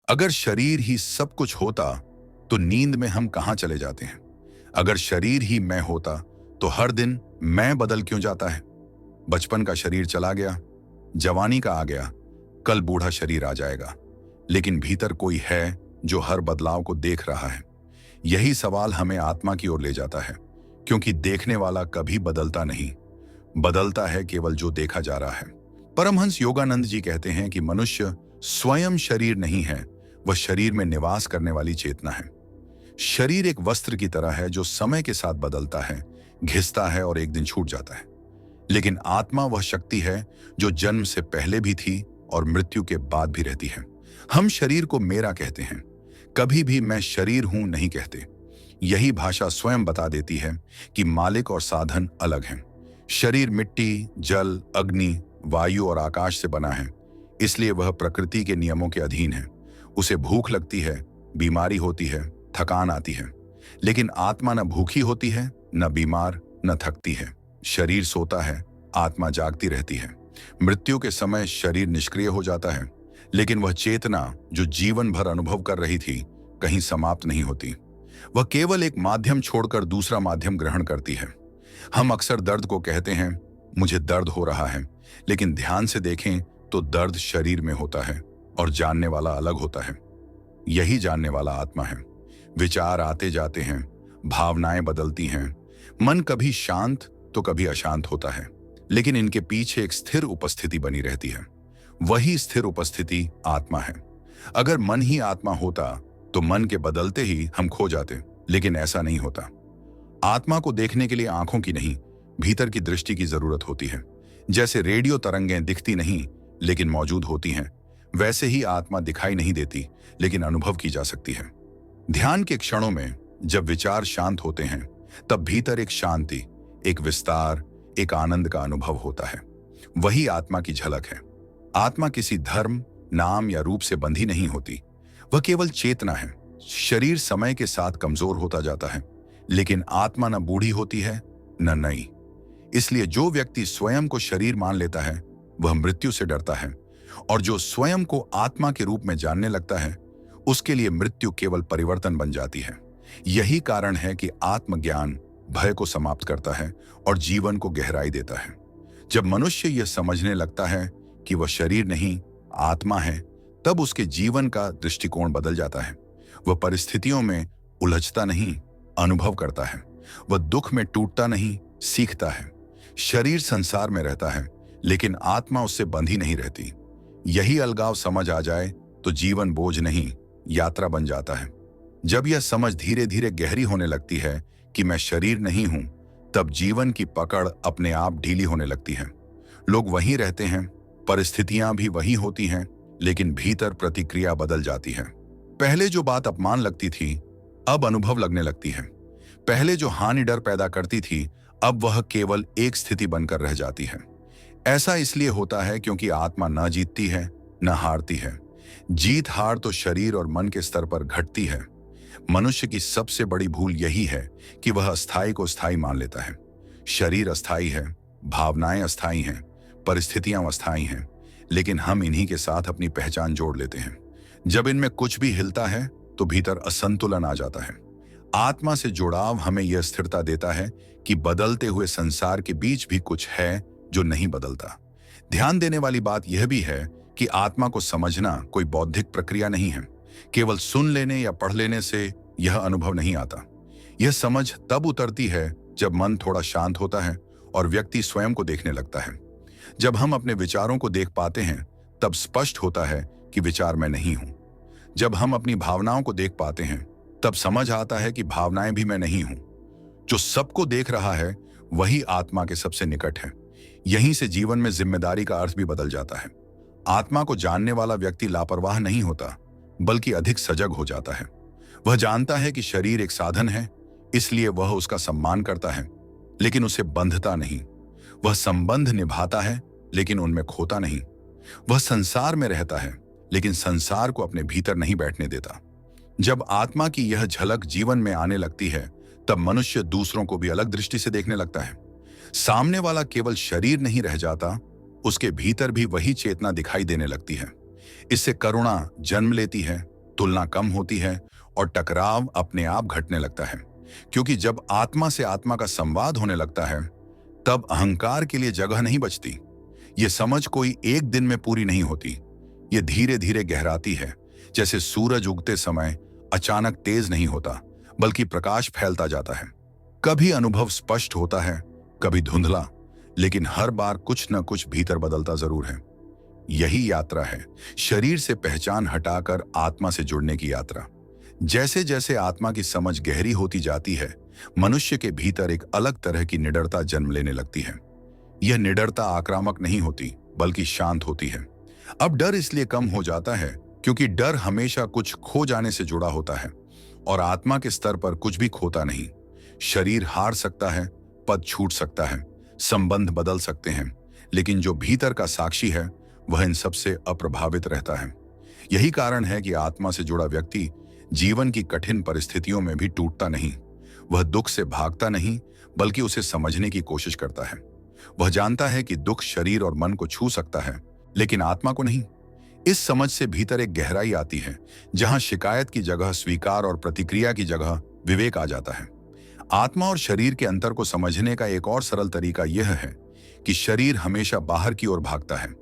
अगर शरीर ही सब कुछ होता तो नींद में हम कहां चले जाते हैं। अगर शरीर ही मैं होता तो हर दिन मैं बदल क्यों जाता है। बचपन का शरीर चला गया, जवानी का आ गया, कल बूढ़ा शरीर आ जाएगा, लेकिन भीतर कोई है जो हर बदलाव को देख रहा है। यही सवाल हमें आत्मा की ओर ले जाता है, क्योंकि देखने वाला कभी बदलता नहीं, बदलता है केवल जो देखा जा रहा है। परमहंस योगानंद जी कहते हैं कि मनुष्य स्वयं शरीर नहीं है, वह शरीर में निवास करने वाली चेतना है। शरीर एक वस्त्र की तरह है जो समय के साथ बदलता है, घिसता है और एक दिन छूट जाता है। लेकिन आत्मा वह शक्ति है जो जन्म से पहले भी थी और मृत्यु के बाद भी रहती है। हम शरीर को मेरा कहते हैं, कभी भी मैं शरीर हूं नहीं कहते। यही भाषा स्वयं बता देती है कि मालिक और साधन अलग हैं। शरीर मिट्टी, जल, अग्नि, वायु और आकाश से बना है, इसलिए वह प्रकृति के नियमों के अधीन है। उसे भूख लगती है, बीमारी होती है, थकान आती है, लेकिन आत्मा न भूखी होती है, न बीमार, न थकती है। शरीर सोता है, आत्मा जागती रहती है। मृत्यु के समय शरीर निष्क्रिय हो जाता है, लेकिन वह चेतना जो जीवन भर अनुभव कर रही थी कहीं समाप्त नहीं होती। वह केवल एक माध्यम छोड़कर दूसरा माध्यम ग्रहण करती है। हम अक्सर दर्द को कहते हैं, मुझे दर्द हो रहा है, लेकिन ध्यान से देखें तो दर्द शरीर में होता है और जानने वाला अलग होता है। यही जानने वाला आत्मा है। विचार आते जाते हैं, भावनाएं बदलती हैं, मन कभी शांत तो कभी अशांत होता है, लेकिन इनके पीछे एक स्थिर उपस्थिति बनी रहती है। वही स्थिर उपस्थिति आत्मा है। अगर मन ही आत्मा होता तो मन के बदलते ही हम खो जाते, लेकिन ऐसा नहीं होता। आत्मा को देखने के लिए आंखों की नहीं, भीतर की दृष्टि की जरूरत होती है। जैसे रेडियो तरंगें दिखती नहीं लेकिन मौजूद होती हैं, वैसे ही आत्मा दिखाई नहीं देती लेकिन अनुभव की जा सकती है। ध्यान के क्षणों में जब विचार शांत होते हैं, तब भीतर एक शांति, एक विस्तार, एक आनंद का अनुभव होता है। वही आत्मा की झलक है। आत्मा किसी धर्म, नाम या रूप से बंधी नहीं होती, वह केवल चेतना है। शरीर समय के साथ कमजोर होता जाता है, लेकिन आत्मा न बूढ़ी होती है न नई। इसलिए जो व्यक्ति स्वयं को शरीर मान लेता है वह मृत्यु से डरता है, और जो स्वयं को आत्मा के रूप में जानने लगता है उसके लिए मृत्यु केवल परिवर्तन बन जाती है। यही कारण है कि आत्मज्ञान भय को समाप्त करता है और जीवन को गहराई देता है। जब मनुष्य यह समझने लगता है कि वह शरीर नहीं आत्मा है, तब उसके जीवन का दृष्टिकोण बदल जाता है। वह परिस्थितियों में उलझता नहीं, अनुभव करता है। वह दुख में टूटता नहीं, सीखता है। शरीर संसार में रहता है, लेकिन आत्मा उससे बंधी नहीं रहती। यही अलगाव समझ आ जाए तो जीवन बोझ नहीं, यात्रा बन जाता है। जब यह समझ धीरे धीरे गहरी होने लगती है कि मैं शरीर नहीं हूं, तब जीवन की पकड़ अपने आप ढीली होने लगती है। लोग वहीं रहते हैं, परिस्थितियां भी वही होती हैं, लेकिन भीतर प्रतिक्रिया बदल जाती है। पहले जो बात अपमान लगती थी, अब अनुभव लगने लगती है। पहले जो हानि डर पैदा करती थी, अब वह केवल एक स्थिति बनकर रह जाती है। ऐसा इसलिए होता है क्योंकि आत्मा न जीतती है न हारती है। जीत हार तो शरीर और मन के स्तर पर घटती है। मनुष्य की सबसे बड़ी भूल यही है कि वह अस्थाई को स्थायी मान लेता है। शरीर अस्थाई है, भावनाएं अस्थाई हैं, परिस्थितियां अस्थाई हैं, लेकिन हम इन्हीं के साथ अपनी पहचान जोड़ लेते हैं। जब इनमें कुछ भी हिलता है तो भीतर असंतुलन आ जाता है। आत्मा से जुड़ाव हमें यह स्थिरता देता है कि बदलते हुए संसार के बीच भी कुछ है जो नहीं बदलता। ध्यान देने वाली बात यह भी है कि आत्मा को समझना कोई बौद्धिक प्रक्रिया नहीं है। केवल सुन लेने या पढ़ लेने से यह अनुभव नहीं आता। यह समझ तब उतरती है जब मन थोड़ा शांत होता है और व्यक्ति स्वयं को देखने लगता है। जब हम अपने विचारों को देख पाते हैं, तब स्पष्ट होता है कि विचार मैं नहीं हूं। जब हम अपनी भावनाओं को देख पाते हैं, तब समझ आता है कि भावनाएं भी मैं नहीं हूं। जो सबको देख रहा है वही आत्मा के सबसे निकट है। यहीं से जीवन में जिम्मेदारी का अर्थ भी बदल जाता है। आत्मा को जानने वाला व्यक्ति लापरवाह नहीं होता, बल्कि अधिक सजग हो जाता है। वह जानता है कि शरीर एक साधन है, इसलिए वह उसका सम्मान करता है, लेकिन उसे बंधता नहीं। वह संबंध निभाता है, लेकिन उनमें खोता नहीं। वह संसार में रहता है, लेकिन संसार को अपने भीतर नहीं बैठने देता। जब आत्मा की यह झलक जीवन में आने लगती है, तब मनुष्य दूसरों को भी अलग दृष्टि से देखने लगता है। सामने वाला केवल शरीर नहीं रह जाता, उसके भीतर भी वही चेतना दिखाई देने लगती है। इससे करुणा जन्म लेती है, तुलना कम होती है और टकराव अपने आप घटने लगता है। क्योंकि जब आत्मा से आत्मा का संवाद होने लगता है, तब अहंकार के लिए जगह नहीं बचती। ये समझ कोई एक दिन में पूरी नहीं होती। ये धीरे धीरे गहराती है, जैसे सूरज उगते समय अचानक तेज नहीं होता, बल्कि प्रकाश फैलता जाता है। कभी अनुभव स्पष्ट होता है, कभी धुंधला, लेकिन हर बार कुछ न कुछ भीतर बदलता जरूर है। यही यात्रा है, शरीर से पहचान हटाकर आत्मा से जुड़ने की यात्रा। जैसे जैसे आत्मा की समझ गहरी होती जाती है, मनुष्य के भीतर एक अलग तरह की निडरता जन्म लेने लगती है। यह निडरता आक्रामक नहीं होती, बल्कि शांत होती है। अब डर इसलिए कम हो जाता है क्योंकि डर हमेशा कुछ खो जाने से जुड़ा होता है, और आत्मा के स्तर पर कुछ भी खोता नहीं। शरीर हार सकता है, पद छूट सकता है, संबंध बदल सकते हैं, लेकिन जो भीतर का साक्षी है वह इन सबसे अप्रभावित रहता है। यही कारण है कि आत्मा से जुड़ा व्यक्ति जीवन की कठिन परिस्थितियों में भी टूटता नहीं। वह दुख से भागता नहीं, बल्कि उसे समझने की कोशिश करता है। वह जानता है कि दुख शरीर और मन को छू सकता है, लेकिन आत्मा को नहीं। इस समझ से भीतर एक गहराई आती है, जहां शिकायत की जगह स्वीकार और प्रतिक्रिया की जगह विवेक आ जाता है। आत्मा और शरीर के अंतर को समझने का एक और सरल तरीका यह है कि शरीर हमेशा बाहर की ओर भागता है,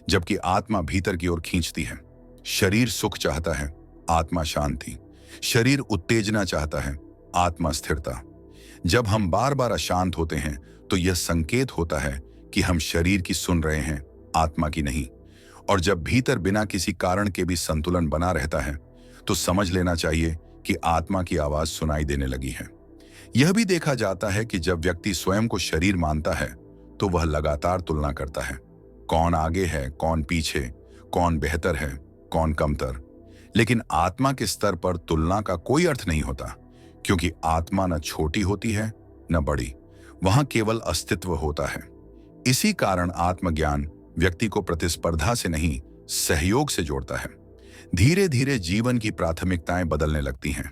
जबकि आत्मा भीतर की ओर खींचती है। शरीर सुख चाहता है, आत्मा शांति। शरीर उत्तेजना चाहता है, आत्मा स्थिरता। जब हम बार बार अशांत होते हैं, तो यह संकेत होता है कि हम शरीर की सुन रहे हैं, आत्मा की नहीं। और जब भीतर बिना किसी कारण के भी संतुलन बना रहता है, तो समझ लेना चाहिए कि आत्मा की आवाज सुनाई देने लगी है। यह भी देखा जाता है कि जब व्यक्ति स्वयं को शरीर मानता है, तो वह लगातार तुलना करता है। कौन आगे है, कौन पीछे, कौन बेहतर है, कौन कमतर। लेकिन आत्मा के स्तर पर तुलना का कोई अर्थ नहीं होता, क्योंकि आत्मा न छोटी होती है न बड़ी। वहां केवल अस्तित्व होता है। इसी कारण आत्मज्ञान व्यक्ति को प्रतिस्पर्धा से नहीं, सहयोग से जोड़ता है। धीरे धीरे जीवन की प्राथमिकताएं बदलने लगती हैं।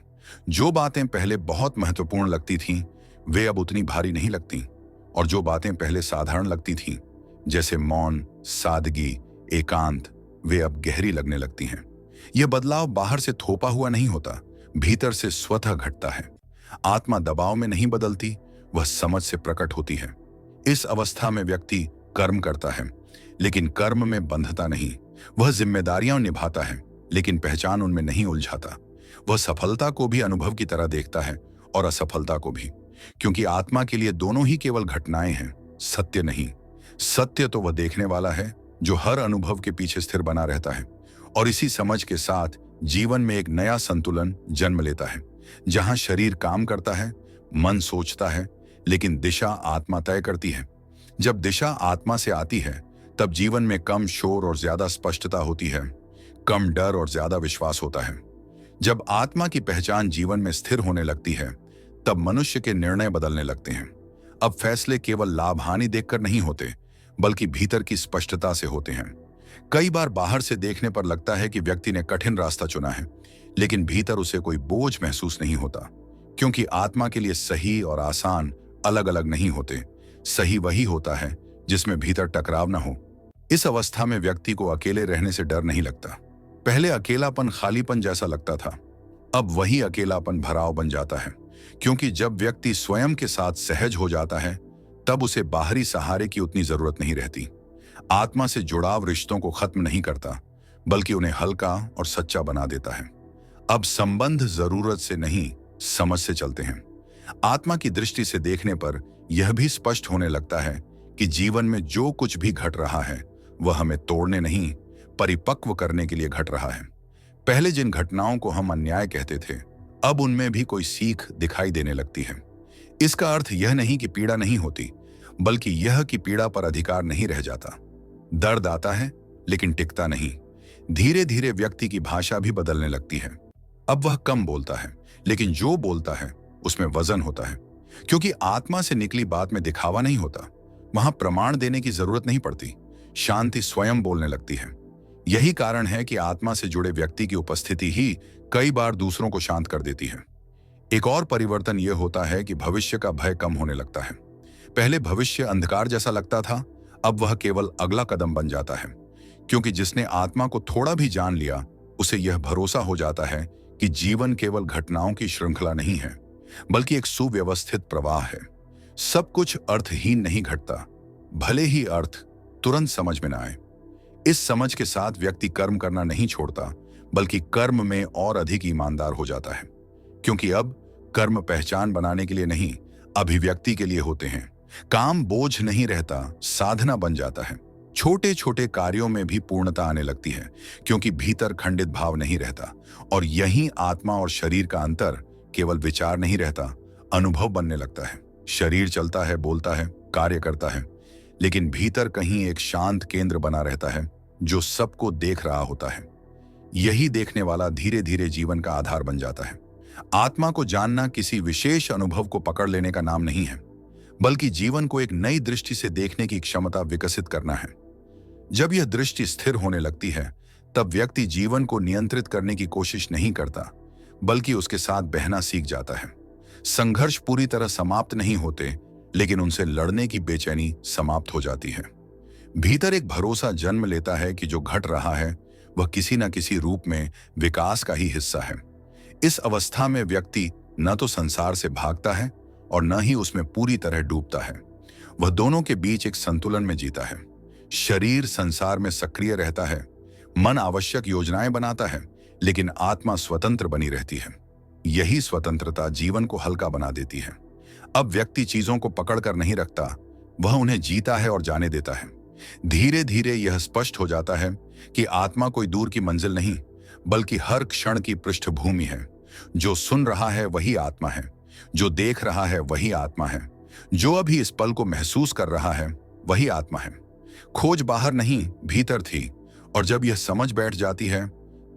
जो बातें पहले बहुत महत्वपूर्ण लगती थीं, वे अब उतनी भारी नहीं लगती, और जो बातें पहले साधारण लगती थीं, जैसे मौन, सादगी, एकांत, वे अब गहरी लगने लगती हैं। यह बदलाव बाहर से थोपा हुआ नहीं होता, भीतर से स्वतः घटता है। आत्मा दबाव में नहीं बदलती, वह समझ से प्रकट होती है। इस अवस्था में व्यक्ति कर्म करता है, लेकिन कर्म में बंधता नहीं। वह जिम्मेदारियां निभाता है, लेकिन पहचान उनमें नहीं उलझाता। वह सफलता को भी अनुभव की तरह देखता है और असफलता को भी, क्योंकि आत्मा के लिए दोनों ही केवल घटनाएं हैं, सत्य नहीं। सत्य तो वह देखने वाला है जो हर अनुभव के पीछे स्थिर बना रहता है। और इसी समझ के साथ जीवन में एक नया संतुलन जन्म लेता है, जहां शरीर काम करता है, मन सोचता है, लेकिन दिशा आत्मा तय करती है। जब दिशा आत्मा से आती है, तब जीवन में कम शोर और ज्यादा स्पष्टता होती है, कम डर और ज्यादा विश्वास होता है। जब आत्मा की पहचान जीवन में स्थिर होने लगती है, तब मनुष्य के निर्णय बदलने लगते हैं। अब फैसले केवल लाभ हानि देखकर नहीं होते, बल्कि भीतर की स्पष्टता से होते हैं। कई बार बाहर से देखने पर लगता है कि व्यक्ति ने कठिन रास्ता चुना है, लेकिन भीतर उसे कोई बोझ महसूस नहीं होता, क्योंकि आत्मा के लिए सही और आसान अलग अलग नहीं होते। सही वही होता है जिसमें भीतर टकराव न हो। इस अवस्था में व्यक्ति को अकेले रहने से डर नहीं लगता। पहले अकेलापन खालीपन जैसा लगता था, अब वही अकेलापन भराव बन जाता है, क्योंकि जब व्यक्ति स्वयं के साथ सहज हो जाता है, तब उसे बाहरी सहारे की उतनी जरूरत नहीं रहती। आत्मा से जुड़ाव रिश्तों को खत्म नहीं करता, बल्कि उन्हें हल्का और सच्चा बना देता है। अब संबंध जरूरत से नहीं, समझ से चलते हैं। आत्मा की दृष्टि से देखने पर यह भी स्पष्ट होने लगता है कि जीवन में जो कुछ भी घट रहा है, वह हमें तोड़ने नहीं, परिपक्व करने के लिए घट रहा है। पहले जिन घटनाओं को हम अन्याय कहते थे, अब उनमें भी कोई सीख दिखाई देने लगती है। इसका अर्थ यह नहीं कि पीड़ा नहीं होती, बल्कि यह कि पीड़ा पर अधिकार नहीं रह जाता। दर्द आता है, लेकिन टिकता नहीं। धीरे धीरे व्यक्ति की भाषा भी बदलने लगती है। अब वह कम बोलता है, लेकिन जो बोलता है उसमें वजन होता है, क्योंकि आत्मा से निकली बात में दिखावा नहीं होता। वहां प्रमाण देने की जरूरत नहीं पड़ती, शांति स्वयं बोलने लगती है। यही कारण है कि आत्मा से जुड़े व्यक्ति की उपस्थिति ही कई बार दूसरों को शांत कर देती है। एक और परिवर्तन यह होता है कि भविष्य का भय कम होने लगता है। पहले भविष्य अंधकार जैसा लगता था, अब वह केवल अगला कदम बन जाता है, क्योंकि जिसने आत्मा को थोड़ा भी जान लिया, उसे यह भरोसा हो जाता है कि जीवन केवल घटनाओं की श्रृंखला नहीं है, बल्कि एक सुव्यवस्थित प्रवाह है। सब कुछ अर्थहीन नहीं घटता, भले ही अर्थ तुरंत समझ में न आए। इस समझ के साथ व्यक्ति कर्म करना नहीं छोड़ता, बल्कि कर्म में और अधिक ईमानदार हो जाता है, क्योंकि अब कर्म पहचान बनाने के लिए नहीं, अभिव्यक्ति के लिए होते हैं। काम बोझ नहीं रहता, साधना बन जाता है। छोटे छोटे कार्यों में भी पूर्णता आने लगती है, क्योंकि भीतर खंडित भाव नहीं रहता। और यही आत्मा और शरीर का अंतर केवल विचार नहीं रहता, अनुभव बनने लगता है। शरीर चलता है, बोलता है, कार्य करता है, लेकिन भीतर कहीं एक शांत केंद्र बना रहता है जो सबको देख रहा होता है। यही देखने वाला धीरे धीरे जीवन का आधार बन जाता है। आत्मा को जानना किसी विशेष अनुभव को पकड़ लेने का नाम नहीं है, बल्कि जीवन को एक नई दृष्टि से देखने की क्षमता विकसित करना है। जब यह दृष्टि स्थिर होने लगती है, तब व्यक्ति जीवन को नियंत्रित करने की कोशिश नहीं करता, बल्कि उसके साथ बहना सीख जाता है। संघर्ष पूरी तरह समाप्त नहीं होते, लेकिन उनसे लड़ने की बेचैनी समाप्त हो जाती है। भीतर एक भरोसा जन्म लेता है कि जो घट रहा है वह किसी न किसी रूप में विकास का ही हिस्सा है। इस अवस्था में व्यक्ति न तो संसार से भागता है और न ही उसमें पूरी तरह डूबता है। वह दोनों के बीच एक संतुलन में जीता है। शरीर संसार में सक्रिय रहता है, मन आवश्यक योजनाएं बनाता है, लेकिन आत्मा स्वतंत्र बनी रहती है। यही स्वतंत्रता जीवन को हल्का बना देती है। अब व्यक्ति चीजों को पकड़ कर नहीं रखता, वह उन्हें जीता है और जाने देता है। धीरे धीरे यह स्पष्ट हो जाता है कि आत्मा कोई दूर की मंजिल नहीं, बल्कि हर क्षण की पृष्ठभूमि है। जो सुन रहा है वही आत्मा है, जो देख रहा है वही आत्मा है, जो अभी इस पल को महसूस कर रहा है वही आत्मा है। खोज बाहर नहीं, भीतर थी, और जब यह समझ बैठ जाती है,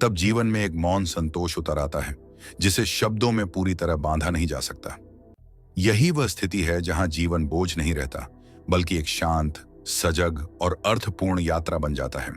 तब जीवन में एक मौन संतोष उतर आता है, जिसे शब्दों में पूरी तरह बांधा नहीं जा सकता। यही वह स्थिति है जहां जीवन बोझ नहीं रहता, बल्कि एक शांत, सजग और अर्थपूर्ण यात्रा बन जाता है।